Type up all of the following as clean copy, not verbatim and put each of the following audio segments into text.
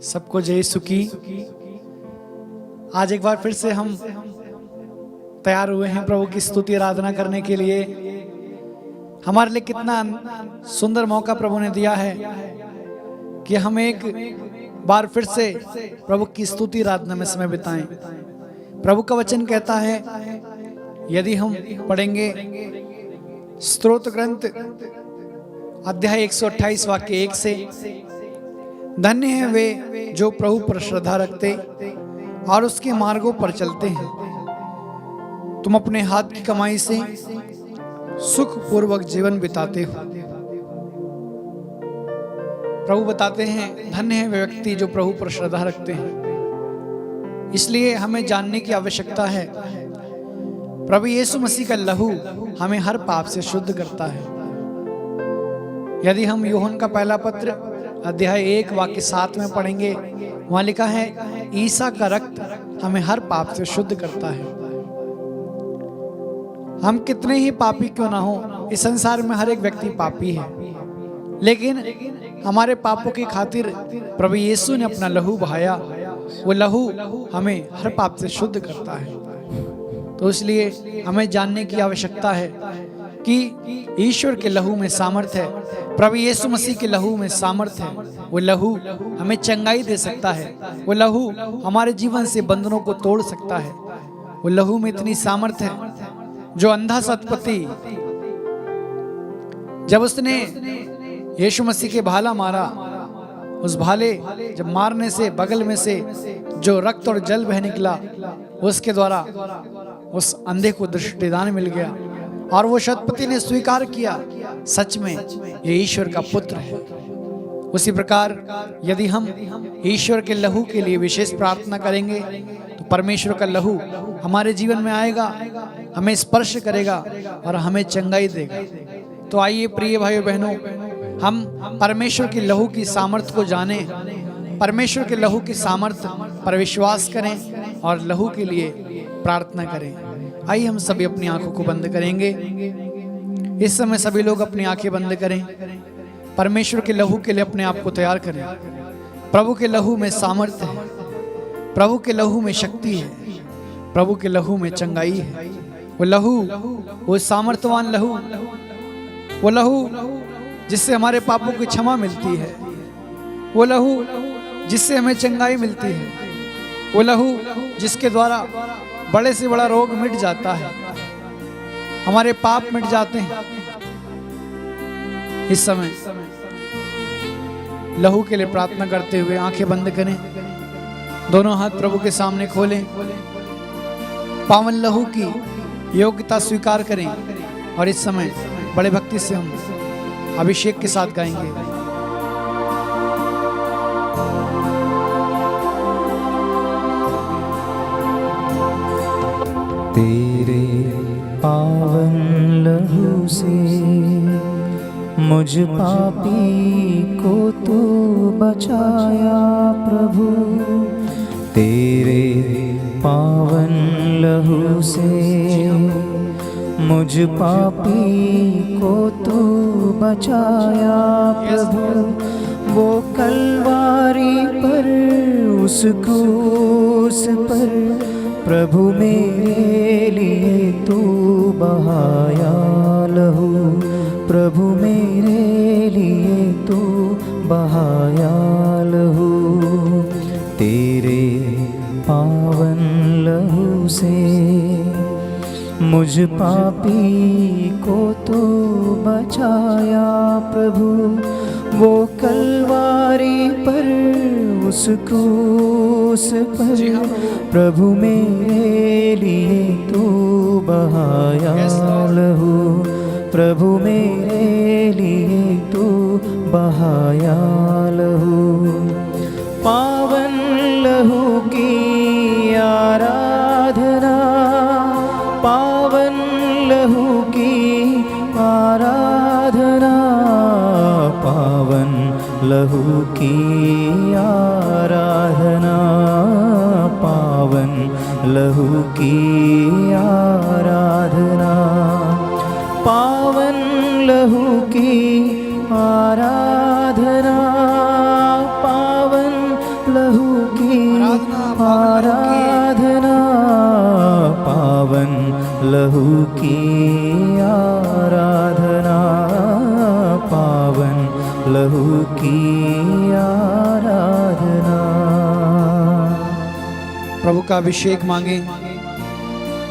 सबको जय सुखी। आज एक बार फिर से हम तैयार हुए हैं प्रभु की स्तुति आराधना करने के लिए। हमारे लिए कितना सुंदर मौका प्रभु ने दिया है कि हम एक बार फिर से प्रभु की स्तुति आराधना में समय बिताएं। प्रभु का वचन कहता है, यदि हम पढ़ेंगे स्तोत्र ग्रंथ अध्याय 128 वाक्य 1 से, धन्य है वे जो प्रभु पर श्रद्धा रखते और उसके मार्गों पर चलते हैं। तुम अपने हाथ की कमाई से सुख पूर्वक जीवन बिताते हो। प्रभु बताते हैं, धन्य है वे व्यक्ति जो प्रभु पर श्रद्धा रखते हैं। इसलिए हमें जानने की आवश्यकता है, प्रभु यीशु मसीह का लहू हमें हर पाप से शुद्ध करता है। यदि हम यूहन्ना का पहला पत्र अध्याय 1 वाक्य 7 में पढ़ेंगे, वहां लिखा है, ईसा का रक्त हमें हर पाप से शुद्ध करता है। हम कितने ही पापी क्यों ना हो, इस संसार में हर एक व्यक्ति पापी है, लेकिन हमारे पापों की खातिर प्रभु यीशु ने अपना लहू बहाया। वो लहू हमें हर पाप से शुद्ध करता है। तो इसलिए हमें जानने की आवश्यकता है कि ईश्वर के लहू में सामर्थ्य है, प्रभु यीशु मसीह के लहू में सामर्थ्य है। वो लहू हमें चंगाई दे सकता है, वो लहू हमारे जीवन से बंधनों को तोड़ सकता है। वो लहू में इतनी सामर्थ्य है, जो अंधा शतपति जब उसने यीशु मसीह के भाला मारा, उस भाले जब मारने से बगल में से जो रक्त और जल बह निकला, उसके द्वारा उस अंधे को दृष्टिदान मिल गया और वो शतपति ने स्वीकार किया, सच में ये ईश्वर का पुत्र है। उसी प्रकार यदि हम ईश्वर के लहू के लिए विशेष प्रार्थना करेंगे, तो परमेश्वर का लहू हमारे जीवन में आएगा, हमें स्पर्श करेगा और हमें चंगाई देगा। तो आइए प्रिय भाइयों बहनों, हम परमेश्वर के लहू की सामर्थ्य को जानें, परमेश्वर के लहू की सामर्थ्य पर विश्वास करें और लहू के लिए प्रार्थना करें। आइए हम सभी अपनी आंखों को बंद करेंगे। इस समय सभी लोग अपनी आंखें बंद करें, परमेश्वर के लहू के लिए अपने आप को तैयार करें। प्रभु के लहू में सामर्थ्य है, प्रभु के लहू में शक्ति है, प्रभु के लहू में चंगाई है। वो लहू, वो सामर्थ्यवान लहू, वो लहू जिससे हमारे पापों की क्षमा मिलती है, वो लहू जिससे हमें चंगाई मिलती है, वो लहू जिसके द्वारा बड़े से बड़ा रोग मिट जाता है, हमारे पाप मिट जाते हैं। इस समय लहू के लिए प्रार्थना करते हुए आंखें बंद करें, दोनों हाथ प्रभु के सामने खोलें, पावन लहू की योग्यता स्वीकार करें और इस समय बड़े भक्ति से हम अभिषेक के साथ गाएंगे। तेरे पावन लहू से मुझ पापी को तू बचाया प्रभु। तेरे पावन लहू से मुझ पापी को तू बचाया प्रभु। वो कलवारी पर उस क्रूस पर प्रभु मेरे लिए तू बहाया लहू, प्रभु मेरे लिए तू बहाया लहू। तेरे पावन लहू से मुझ पापी को तो बचाया प्रभु। वो कलवारी पर उस क्रूस पर प्रभु मेरे लिए तू बहाया लहू, प्रभु मेरे लिए तू बहाया लहू। पावन लहू की आराधना, पावन लहू की आराधना, पावन लहू की आराधना, पावन लहू की आराधना, पावन लहू की आराधना, पावन लहू की आराधना, पावन लहू की आराधना। प्रभु का अभिषेक मांगे।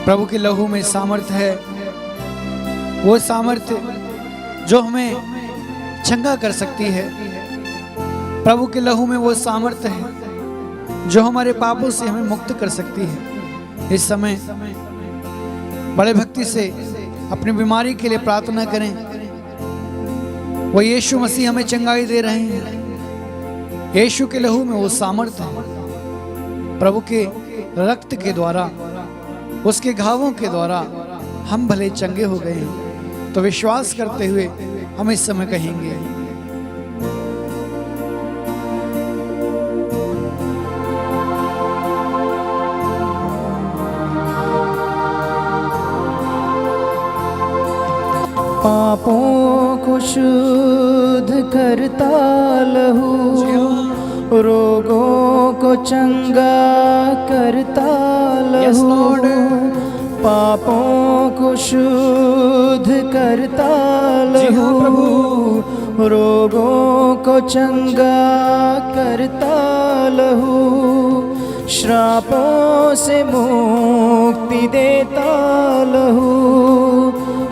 प्रभु के लहू में सामर्थ्य है, वो सामर्थ्य जो हमें चंगा कर सकती है। प्रभु के लहू में वो सामर्थ्य है जो हमारे पापों से हमें मुक्त कर सकती है। इस समय बड़े भक्ति से अपनी बीमारी के लिए प्रार्थना करें। वो यीशु मसीह हमें चंगाई दे रहे हैं। यीशु के लहू में वो सामर्थ्य है। प्रभु के रक्त के द्वारा, उसके घावों के द्वारा हम भले चंगे हो गए हैं। तो विश्वास करते हुए हम इस समय कहेंगे, पापों को शुद्ध करता लहू, रोगों को चंगा करता लहू। पापों को शुद्ध करता लहू, रोगों को चंगा करता लहू। श्रापों से मुक्ति देता लहू,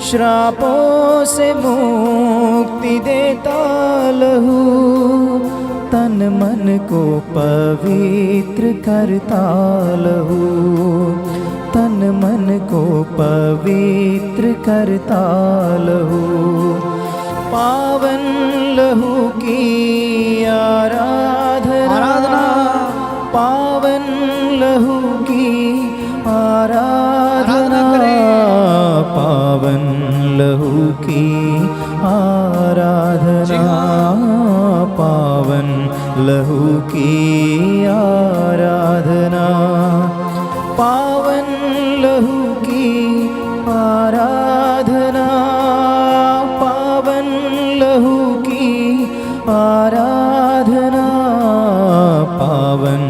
श्रापों से मुक्ति देता लहू। तन मन को पवित्र करता लहू, तन मन को पवित्र करता लहू। पावन लहू की आराधना, पावन लहू की आराधना, पावन लहू की आराधना, पावन लहू की आराधना, पावन लहू की आराधना, पावन लहू की आराधना, पावन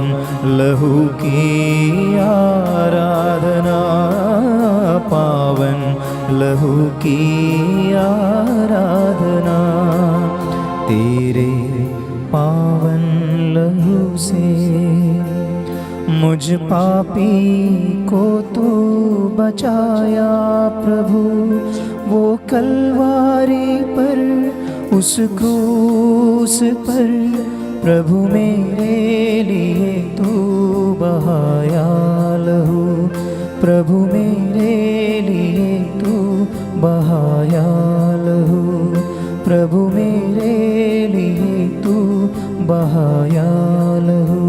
लहू की आराधना, पावन लहू की आराधना। तेरे पावन लहू से मुझ पापी को तू बचाया प्रभु। वो कलवारी पर उस क्रूस पर प्रभु मेरे लिए तू बहाया लहू, प्रभु मेरे लिए तू बहाया लहू, प्रभु मेरे लिए तू बहाया लहू।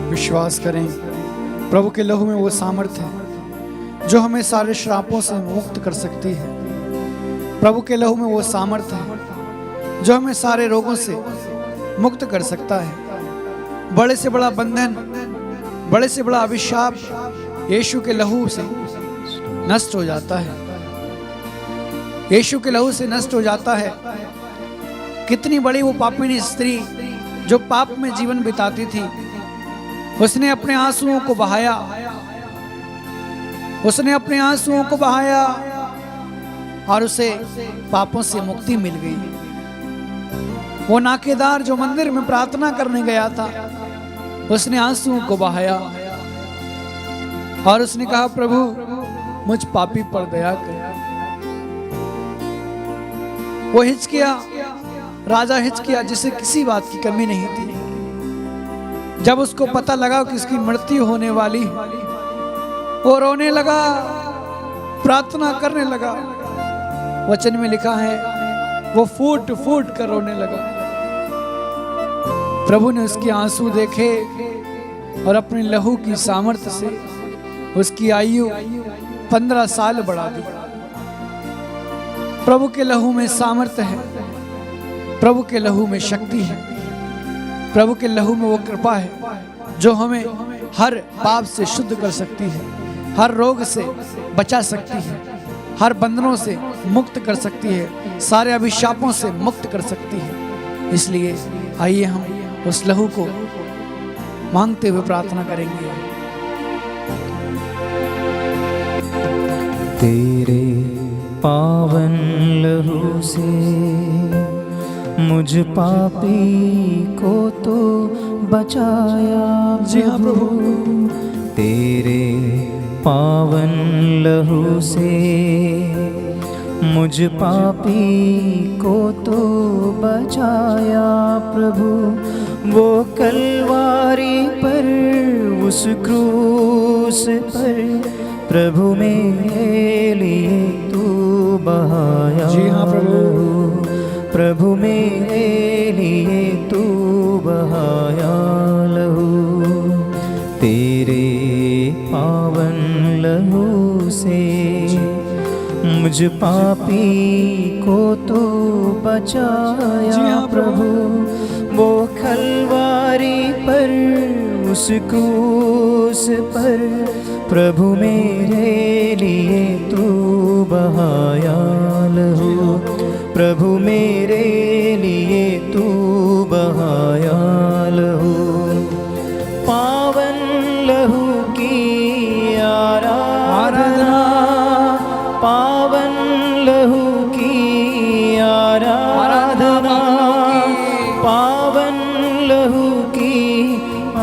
विश्वास करें, प्रभु के लहू में वो सामर्थ्य है जो हमें सारे श्रापों से मुक्त कर सकती है। प्रभु के लहू में वो सामर्थ्य है जो हमें सारे रोगों से मुक्त कर सकता है। बड़े से बड़ा बंधन, बड़े से बड़ा अभिशाप यीशु के लहू से नष्ट हो जाता है, यीशु के लहू से नष्ट हो जाता है। कितनी बड़ी वो पापिनी स्त्री जो पाप में जीवन बिताती थी, उसने अपने आंसुओं को बहाया, उसने अपने आंसुओं को बहाया और उसे पापों से मुक्ति मिल गई। वो नाकेदार जो मंदिर में प्रार्थना करने गया था, उसने आंसुओं को बहाया और उसने कहा, प्रभु मुझ पापी पर दया कर। वो हिचकिया, राजा हिचकिया जिसे किसी बात की कमी नहीं थी, जब उसको पता लगा कि उसकी मृत्यु होने वाली है, वो रोने लगा, प्रार्थना करने लगा। वचन में लिखा है वो फूट फूट कर रोने लगा। प्रभु ने उसके आंसू देखे और अपने लहू की सामर्थ्य से उसकी आयु 15 साल बढ़ा दी। प्रभु के लहू में सामर्थ्य है, प्रभु के लहू में शक्ति है, प्रभु के लहू में वो कृपा है जो हमें हर पाप से शुद्ध कर सकती है, हर रोग से बचा सकती है, हर बंधनों से मुक्त कर सकती है, सारे अभिशापों से मुक्त कर सकती है। इसलिए आइए हम उस लहू को मांगते हुए प्रार्थना करेंगे। तेरे पावन लहू से मुझ पापी को तो बचाया। जी हाँ प्रभु। तेरे पावन लहू से मुझ पापी को तो बचाया प्रभु। वो कलवारी पर उस क्रूस पर प्रभु मेरे लिए तू बहाया। जी हाँ प्रभु। प्रभु मेरे लिए तू बहाया लहू। तेरे पावन लहू से मुझ पापी को तो बचाया प्रभु। वो खलवारी पर उस क्रूस पर प्रभु मेरे लिए तू बहाया लहू। प्रभु मेरे लिए तू बहाया लहू। पावन लहू की आराधना, पावन लहू की आराधना, पावन लहू की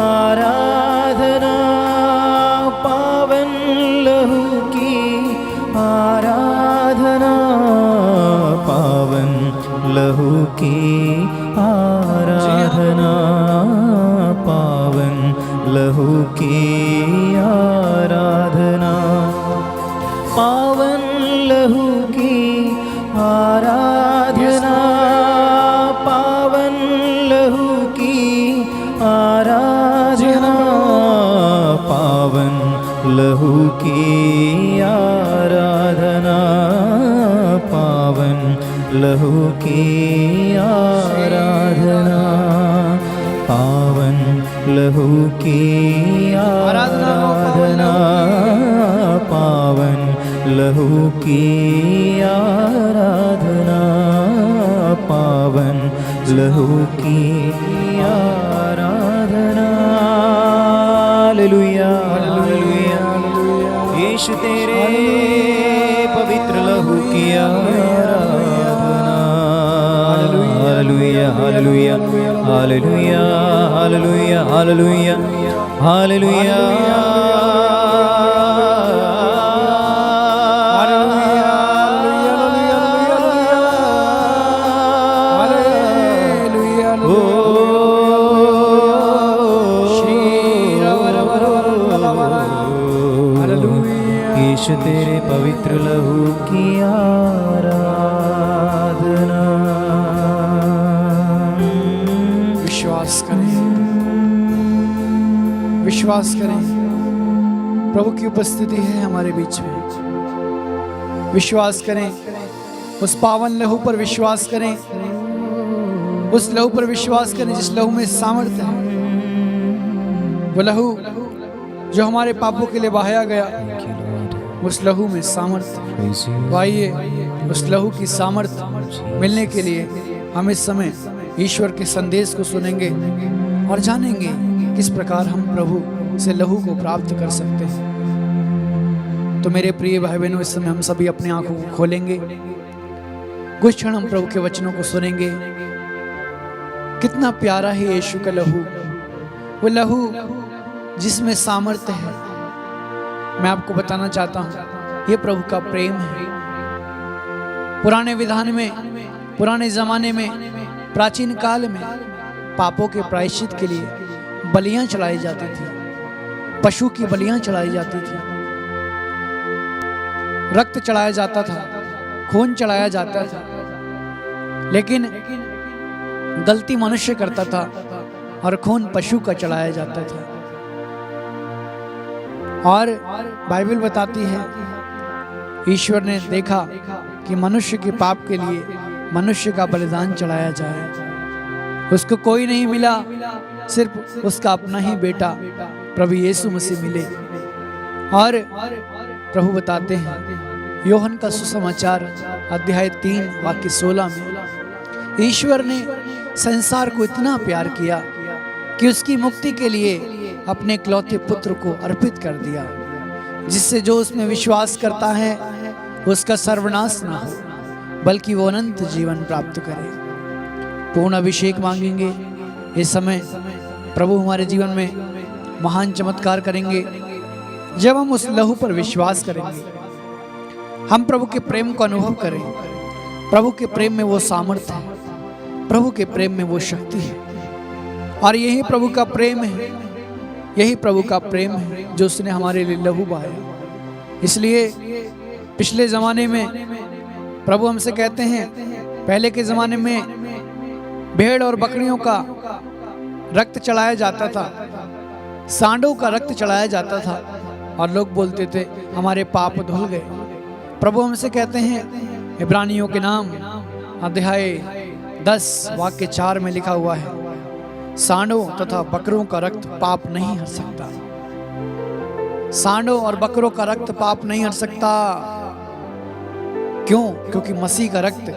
आराधना, पावन लहू की आराधना, पावन लहू की आराधना, पावन लहू की आराधना, पावन लहू की आराधना, पावन लहू की आराधना, पावन लहू की आराधना, पावन लहू की आराधना, पावन लहू की आराधना, पावन लहू की आराधना, पावन लहू की आराधना। Hallelujah hallelujah. यीशु तेरे पवित्र लहू की आराधना। Hallelujah hallelujah hallelujah hallelujah hallelujah hallelujah. यीशु तेरे पवित्र लहू की आराधना। विश्वास करें, विश्वास करें, प्रभु की उपस्थिति है हमारे बीच में। विश्वास करें, उस पावन लहू पर विश्वास करें, उस लहू पर विश्वास करें जिस लहू में सामर्थ्य है। वो लहू जो हमारे पापों के लिए बहाया गया, उस लहू में सामर्थ्य। तो आइए उस लहू की सामर्थ्य मिलने के लिए हम इस समय ईश्वर के संदेश को सुनेंगे और जानेंगे किस प्रकार हम प्रभु से लहू को प्राप्त कर सकते हैं। तो मेरे प्रिय भाई बहनों, इस समय हम सभी अपनी आंखों को खोलेंगे, कुछ क्षण हम प्रभु के वचनों को सुनेंगे। कितना प्यारा है यीशु का लहू, वो लहू जिसमें सामर्थ्य है। मैं आपको बताना चाहता हूं, ये प्रभु का प्रेम है। पुराने विधान में, पुराने जमाने में, प्राचीन काल में पापों के प्रायश्चित के लिए बलियां चढ़ाई जाती थी, पशु की बलियां चढ़ाई जाती थी, रक्त चढ़ाया जाता था, खून चढ़ाया जाता था। लेकिन गलती मनुष्य करता था और खून पशु का चढ़ाया जाता था। और बाइबल बताती है ईश्वर ने देखा कि मनुष्य के पाप के लिए मनुष्य का बलिदान चढ़ाया जाए। उसको कोई नहीं मिला, सिर्फ उसका अपना ही बेटा प्रभु यीशु मसीह मिले। और प्रभु बताते हैं यूहन्ना का सुसमाचार अध्याय 3 वाक्य 16 में, ईश्वर ने संसार को इतना प्यार किया कि उसकी मुक्ति के लिए अपने इकलौते पुत्र को अर्पित कर दिया, जिससे जो उसमें विश्वास करता है उसका सर्वनाश ना हो, बल्कि वो अनंत जीवन प्राप्त करे। पूर्ण अभिषेक मांगेंगे। इस समय प्रभु हमारे जीवन में महान चमत्कार करेंगे जब हम उस लहू पर विश्वास करेंगे, हम प्रभु के प्रेम को अनुभव करें। प्रभु के प्रेम में वो सामर्थ्य है, प्रभु के प्रेम में वो शक्ति है, और यही प्रभु का प्रेम है, यही प्रभु का प्रेम है जो उसने हमारे लिए लहू बहाया। इसलिए पिछले जमाने में प्रभु हमसे कहते हैं, पहले के जमाने में भेड़ और बकरियों का रक्त चढ़ाया जाता था, सांडों का रक्त चढ़ाया जाता था, और लोग बोलते थे हमारे पाप धुल गए। प्रभु हमसे कहते हैं, इब्रानियों के नाम अध्याय 10 वाक्य 4 में लिखा हुआ है, सांडों तथा बकरों का रक्त पाप नहीं हर सकता। सांडों और बकरों का रक्त पाप नहीं हर सकता। क्यों? क्योंकि मसीह का रक्त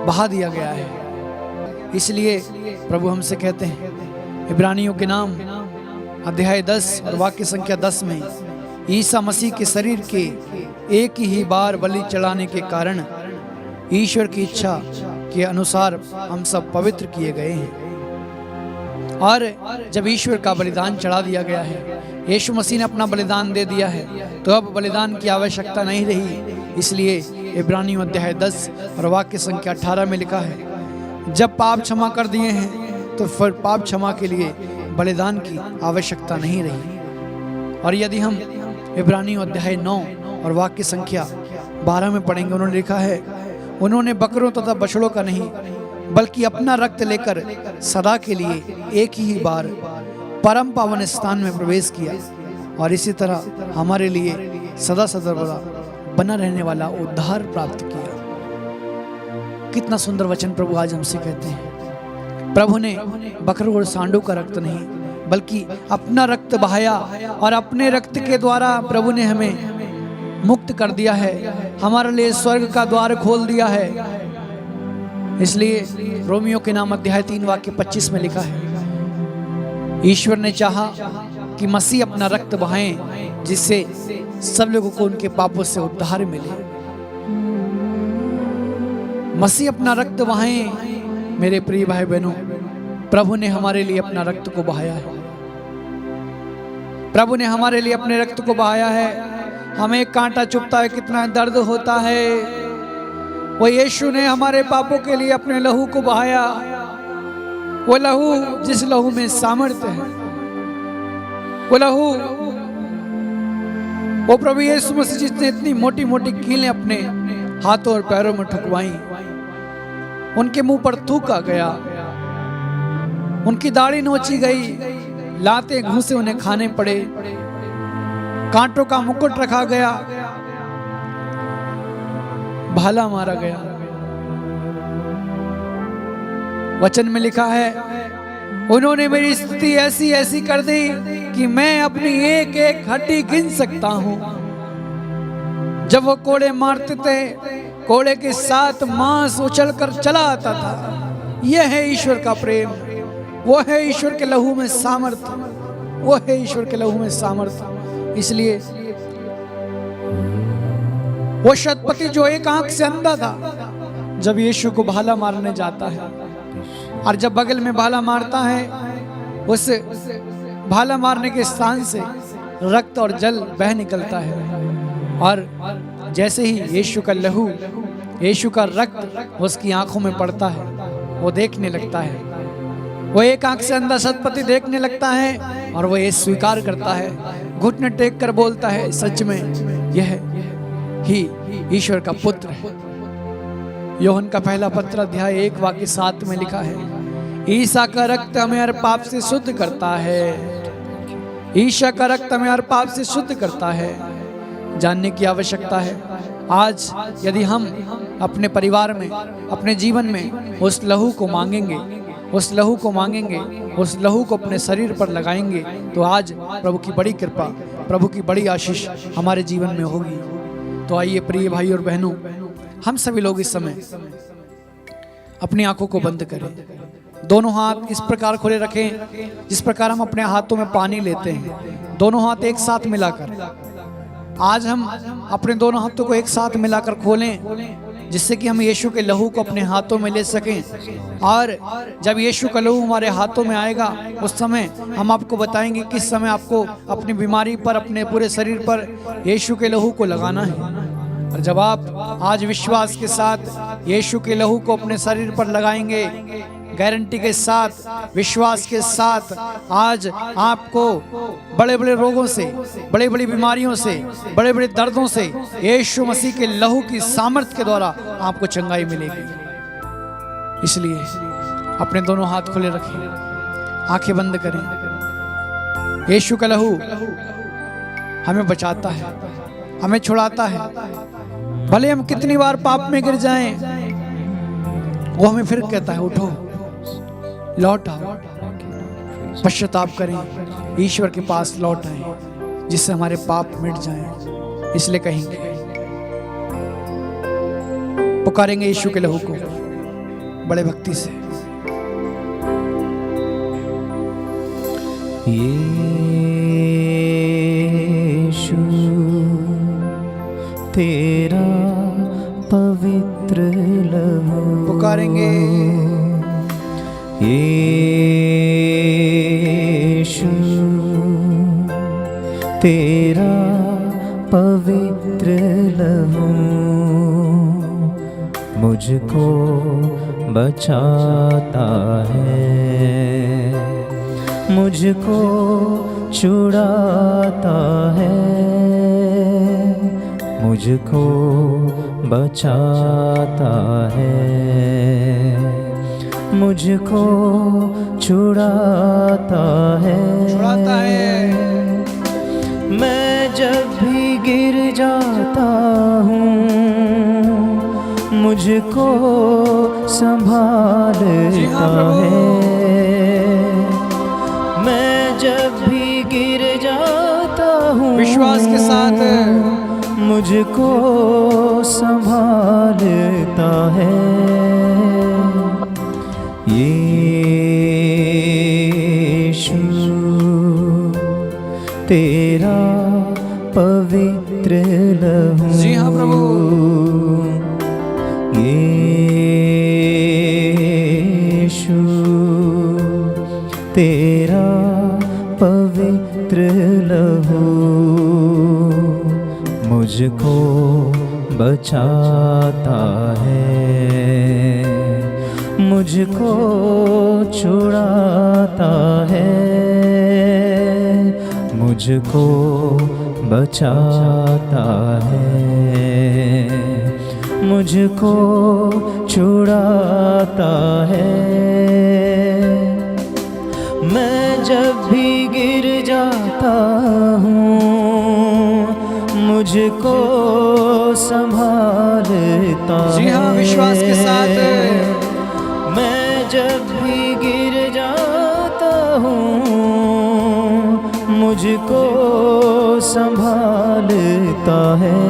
बहा दिया गया है। इसलिए प्रभु हमसे कहते हैं, इब्रानियों के नाम अध्याय 10 और वाक्य संख्या 10 में, ईसा मसीह के शरीर के एक ही बार बलि चढ़ाने के कारण ईश्वर की इच्छा के अनुसार हम सब पवित्र किए गए हैं। और जब ईश्वर का बलिदान चढ़ा दिया गया है, यीशु मसीह ने अपना बलिदान दे दिया है, तो अब बलिदान की आवश्यकता नहीं रही। इसलिए इब्रानियों अध्याय 10 और वाक्य संख्या 18 में लिखा है, जब पाप क्षमा कर दिए हैं तो फिर पाप क्षमा के लिए बलिदान की आवश्यकता नहीं रही। और यदि हम इब्रानियों अध्याय 9 और वाक्य संख्या 12 में पढ़ेंगे, उन्होंने लिखा है, उन्होंने बकरों तथा बछड़ों का नहीं बल्कि अपना रक्त लेकर सदा के लिए एक ही बार परम पावन स्थान में प्रवेश किया, और इसी तरह हमारे लिए सदा सदा बना रहने वाला उद्धार प्राप्त किया। कितना सुंदर वचन प्रभु आज हमसे कहते हैं। प्रभु ने बकरों और सांडों का रक्त नहीं बल्कि अपना रक्त बहाया, और अपने रक्त के द्वारा प्रभु ने हमें मुक्त कर दिया है, हमारे लिए स्वर्ग का द्वार खोल दिया है। इसलिए रोमियो के नाम अध्याय 3 वाक्य 25 में लिखा है, ईश्वर ने चाहा कि मसीह अपना रक्त बहाएं, जिससे सब लोगों को उनके पापों से उद्धार मिले। मसीह अपना रक्त बहाएं। मेरे प्रिय भाई बहनों, प्रभु ने हमारे लिए अपना रक्त को बहाया है। प्रभु ने हमारे लिए अपने रक्त को बहाया है। हमें कांटा चुभता है, कितना दर्द होता है, वो यीशु ने हमारे पापों के लिए अपने लहू को बहाया। वो लहू जिस लहू में सामर्थ्य है, वो लहू, वो प्रभु यीशु मसीह जिसने इतनी मोटी मोटी कीलें अपने हाथों और पैरों में ठुकवाई, उनके मुंह पर थूका गया, उनकी दाढ़ी नोची गई, लाते घूंसे उन्हें खाने पड़े, कांटों का मुकुट रखा गया, भाला मारा गया। वचन में लिखा है, उन्होंने मेरी स्थिति ऐसी ऐसी कर दी कि मैं अपनी एक एक हड्डी गिन सकता हूं। जब वो कोड़े मारते थे, कोड़े के साथ मांस उछल कर चला आता था। यह है ईश्वर का प्रेम, वो है ईश्वर के लहू में सामर्थ्य, वो है ईश्वर के लहू में सामर्थ्य। इसलिए वो शतपति जो एक आंख से अंधा था, जब यीशु को भाला मारने जाता है, और जब बगल में भाला मारता है, उस भाला मारने के स्थान से रक्त और जल बह निकलता है, और जैसे ही यीशु का लहू, यीशु का रक्त उसकी आंखों में पड़ता है, वो देखने लगता है। वो एक आंख से अंधा शतपति देखने लगता है, और वो ये स्वीकार करता है, घुटने टेक कर बोलता है, सच में यह ही ईश्वर का पुत्र है। यूहन्ना का पहला पत्र अध्याय 1 वाक्य 7 में लिखा है, ईसा का रक्त हमें हर पाप से शुद्ध करता है। ईसा का रक्त हमें हर पाप से शुद्ध करता है। जानने की आवश्यकता है, आज यदि हम अपने परिवार में, अपने जीवन में उस लहू को मांगेंगे, उस लहू को मांगेंगे, उस लहू को अपने शरीर पर लगाएंगे, तो आज प्रभु की बड़ी कृपा, प्रभु की बड़ी आशीष हमारे जीवन में होगी। तो आइए प्रिय भाई और बहनों, हम सभी लोग इस समय अपनी आंखों को बंद करें, दोनों हाथ इस प्रकार खुले रखें जिस प्रकार हम अपने हाथों में पानी लेते हैं, दोनों हाथ एक साथ मिलाकर आज हम अपने दोनों हाथों को एक साथ मिलाकर खोलें, जिससे कि हम यीशु के लहू को अपने हाथों में ले सकें। और जब यीशु का लहू हमारे हाथों में आएगा, उस समय हम आपको बताएंगे किस समय आपको अपनी बीमारी पर, अपने पूरे शरीर पर यीशु के लहू को लगाना है। और जब आप आज विश्वास के साथ यीशु के लहू को अपने शरीर पर लगाएंगे, गारंटी के साथ, विश्वास के साथ, आज आपको बड़े बड़े रोगों से, बड़ी बड़ी बीमारियों से, बड़े बड़े दर्दों से यीशु मसीह के लहू की सामर्थ्य के द्वारा आपको चंगाई मिलेगी। इसलिए अपने दोनों हाथ खुले रखें, आंखें बंद करें। यीशु का लहू हमें बचाता है, हमें छुड़ाता है। भले हम कितनी बार पाप में गिर जाएं, वो हमें फिर कहता है उठो, लौट आओ, पश्चाताप करें, ईश्वर के पास लौट आए, जिससे हमारे पाप मिट जाएं। इसलिए कहेंगे, पुकारेंगे यीशु के लहू को बड़े भक्ति से। यीशु तेरा पवित्र लहू, पुकारेंगे यीशु तेरा पवित्र लहू मुझको बचाता है, मुझको छुड़ाता है, मुझको बचाता है, मुझको छुड़ाता है, छुड़ाता है। मैं जब भी गिर जाता हूँ, मुझको संभालता है। मैं जब भी गिर जाता हूँ, विश्वास के साथ मुझको संभालता है। यीशु तेरा पवित्र लहू, जी हाँ प्रभु, यीशु तेरा पवित्र लहू मुझको बचाता है, मुझको छुड़ाता है, मुझको बचाता है, मुझको छुड़ाता है। मैं जब भी गिर जाता हूँ, मुझको संभालता है। जी हाँ, विश्वास के साथ मैं जब भी गिर जाता हूँ, मुझको संभालता है।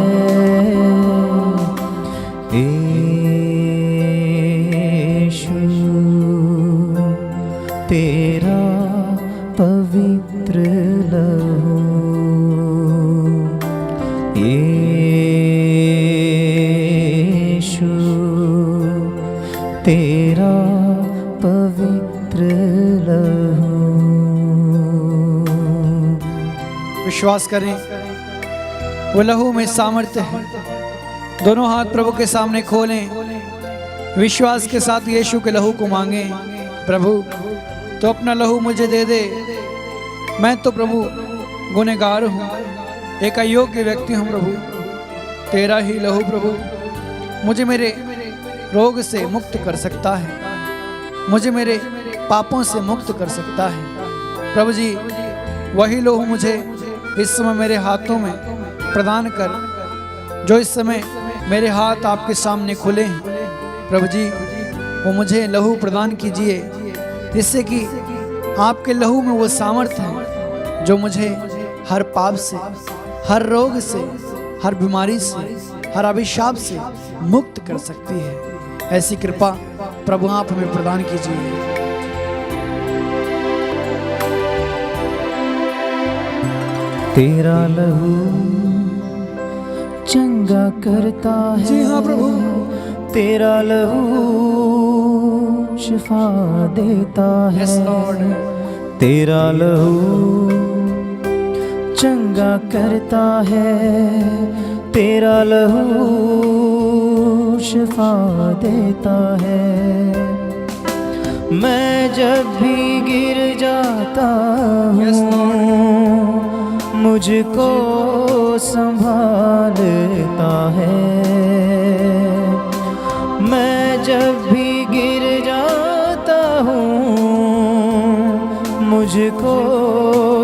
यीशु तेरा पवित्र लहू, यीशु तेरा पवित्र लहू। विश्वास करें, वो लहू में सामर्थ्य है। दोनों हाथ प्रभु के सामने खोलें, विश्वास के साथ यीशु के लहू को मांगें। प्रभु तो अपना लहू मुझे दे दे, मैं तो प्रभु गुनहगार हूँ, एक अयोग्य व्यक्ति हूँ। प्रभु तेरा ही लहू प्रभु मुझे मेरे रोग से मुक्त कर सकता है, मुझे मेरे पापों से मुक्त कर सकता है। प्रभु जी वही लहू मुझे इस समय मेरे हाथों में प्रदान कर, जो इस समय मेरे हाथ आपके सामने खुले हैं। प्रभु जी वो मुझे लहू प्रदान कीजिए, जिससे कि आपके लहू में वो सामर्थ्य है जो मुझे हर पाप से, हर रोग से, हर बीमारी से, हर अभिशाप से मुक्त कर सकती है। ऐसी कृपा प्रभु आप हमें प्रदान कीजिए। तेरा लहू चंगा करता है। जी हाँ प्रभु। तेरा लहू शिफा देता है। Yes Lord. तेरा लहू चंगा करता है। तेरा लहू शिफा देता है। मैं जब भी गिर जाता हूँ मुझको संभालता है। मैं जब भी गिर जाता हूँ मुझको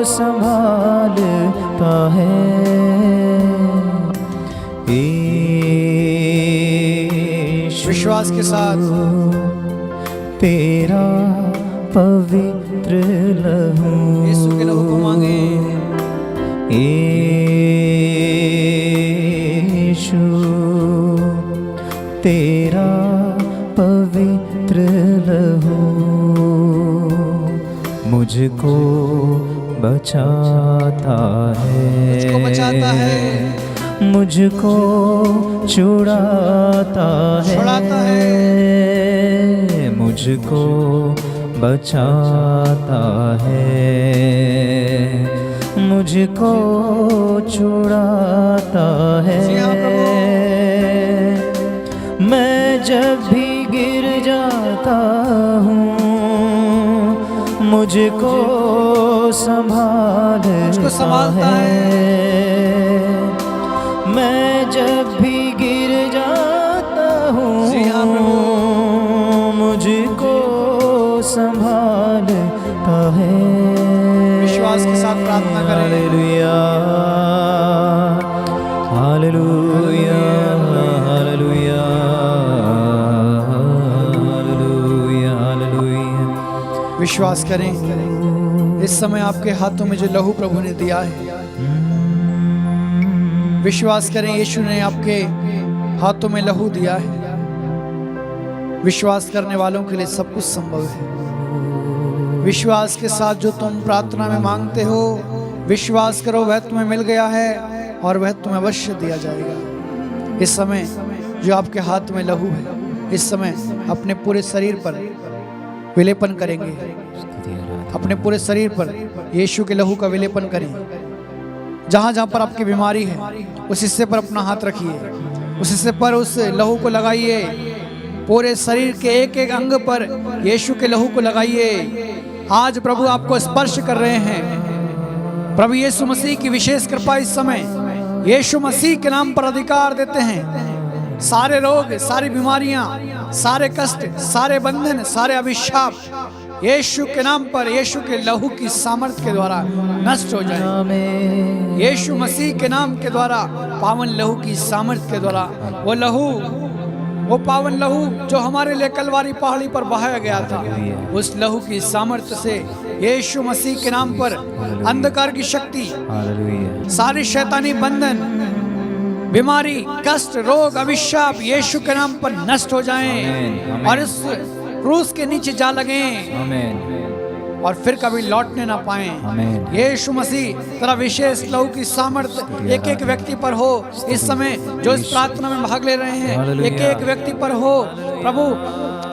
संभालता है। विश्वास के साथ तेरा पवित्र लहू, यीशु के लहू को मांगे। यीशु तेरा पवित्र लहू मुझको बचाता है। मुझको बचाता है। मुझको छुड़ाता है। मुझको बचाता है। मुझको छुड़ाता है। मैं जब भी गिर जाता हूँ मुझको संभालता है। मैं जब भी गिर जाता हूँ मुझको संभालता है। विश्वास के साथ प्रार्थना करें। Hallelujah hallelujah hallelujah hallelujah hallelujah. विश्वास करें इस समय आपके हाथों में जो लहू प्रभु ने दिया है, विश्वास करें यीशु ने आपके हाथों में लहू दिया है। विश्वास करने वालों के लिए सब कुछ संभव है। विश्वास के साथ जो तुम प्रार्थना में मांगते हो, विश्वास करो वह तुम्हें मिल गया है और वह तुम्हें अवश्य दिया जाएगा। इस समय जो आपके हाथ में लहू है, इस समय अपने पूरे शरीर पर विलेपन करेंगे। अपने पूरे शरीर पर यीशु के लहू का विलेपन करें। जहाँ जहाँ पर आपकी बीमारी है उस हिस्से पर अपना हाथ रखिए, उस हिस्से पर उस लहू को लगाइए। पूरे शरीर के एक एक अंग पर यीशु के लहू को लगाइए। आज प्रभु आपको स्पर्श कर रहे हैं। प्रभु यीशु मसीह की विशेष कृपा इस समय यीशु मसीह के नाम पर अधिकार देते हैं। सारे रोग, सारी बीमारियां, सारे कष्ट, सारे बंधन, सारे अभिशाप यीशु के नाम पर, यीशु के लहू की सामर्थ्य के द्वारा नष्ट हो जाए। यीशु मसीह के नाम के द्वारा, पावन लहू की सामर्थ्य के द्वारा, वो लहू, वो पावन लहू जो हमारे लिए कलवारी पहाड़ी पर बहाया गया था, उस लहू की सामर्थ्य से यीशु मसीह के नाम पर अंधकार की शक्ति, सारी शैतानी बंधन, बीमारी, कष्ट, रोग, अभिशाप यीशु के नाम पर नष्ट हो जाएं और इस क्रूस के नीचे जा लगें और फिर कभी लौटने ना पाएं। यीशु मसीह तेरा विशेष लहू की सामर्थ्य एक एक व्यक्ति पर हो। इस समय जो इस प्रार्थना में भाग ले रहे हैं, एक एक व्यक्ति पर हो प्रभु,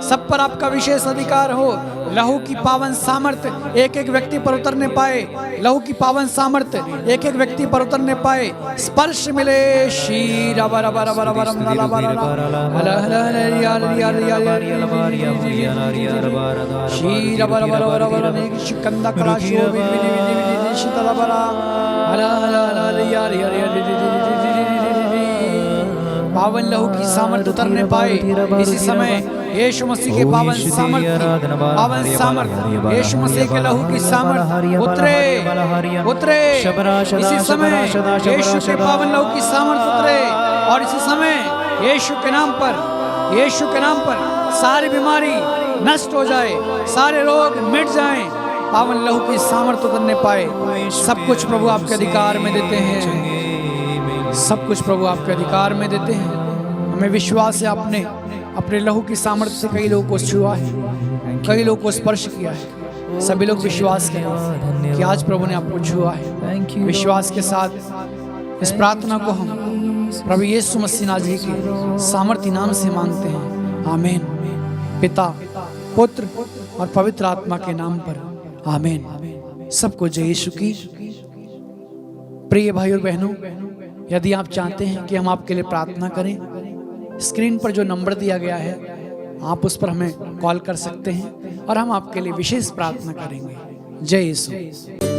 सब पर आपका विशेष अधिकार हो। लहू की पावन सामर्थ्य एक एक व्यक्ति पर उतरने पाए। लहू की पावन सामर्थ्य एक एक व्यक्ति पर उतरने पाए। स्पर्श मिले। शीरा बरा बरा बरा बरा ला बरा शीरा बरा बरा बरा बरा शिकंदा कराशो शीतला बरा पावन लहू की सामर्थ्य उतरने पाए। इसी समय यीशु मसीह के पावन सामर्थ्य यीशु मसीह के लहू की सामर्थ्य उतरे। इसी समय यीशु के पावन लहू की सामर्थ्य उतरे और इसी समय यीशु के नाम पर सारी बीमारी नष्ट हो जाए, सारे रोग मिट जाएं, पावन लहू की सामर्थ्य उतरने पाए। सब कुछ प्रभु आपके अधिकार में देते हैं। सब कुछ प्रभु आपके अधिकार में देते हैं। हमें विश्वास है आपने अपने लहू की सामर्थ्य से कई लोगों को छुआ है, कई लोगों को स्पर्श किया है। सभी लोग विश्वास करें कि आज प्रभु ने आपको छुआ है। विश्वास के साथ इस प्रार्थना को हम प्रभु यीशु मसीह नाज़री के सामर्थी नाम से मांगते हैं, आमीन। पिता, पुत्र और पवित्र आत्मा के नाम पर, आमीन। सबको जय यीशु की। प्रिय भाई और बहनों, यदि आप चाहते हैं कि हम आपके लिए प्रार्थना करें, स्क्रीन पर जो नंबर दिया गया है आप उस पर हमें कॉल कर सकते हैं और हम आपके लिए विशेष प्रार्थना करेंगे। जय यीशु।